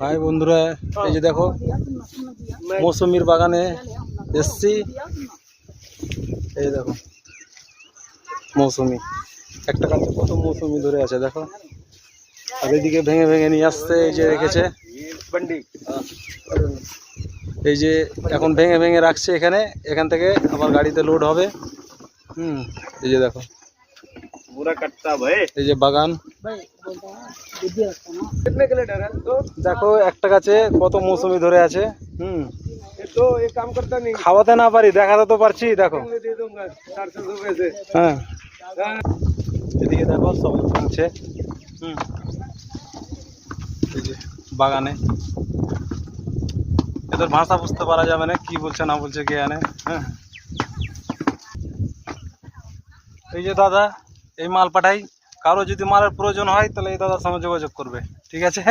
High বন্ধুরা, এই যে দেখো মৌসুমীর বাগানে এসছি। এই দেখো মৌসুমী, একটা গাছে কত মৌসুমী ধরে আছে দেখো। আর এইদিকে ভেঙে ভেঙে নিয়ে আসছে, এই যে রেখেছে। এই যে এখন ভেঙে ভেঙে রাখছে এখানে, এখান থেকে আবার গাড়িতে লোড হবে। এই যে দেখো এই যে বাগান, দেখো একটা গাছে কত মৌসুমী ধরে আছে। খাওয়াতে না পারি, দেখাতে তো পারছি। দেখো হ্যাঁ, এদিকে দেখো সব ভাঙছে। এই যে বাগানে এদের ভাষা বুঝতে পারা যাবে না, কি বলছে না বলছে কে জানে। হ্যাঁ, এই যে দাদা এই মাল পাঠাই, কারো যদি মালের প্রয়োজন হয় তাহলে এই দাদার সঙ্গে যোগাযোগ করবে, ঠিক আছে।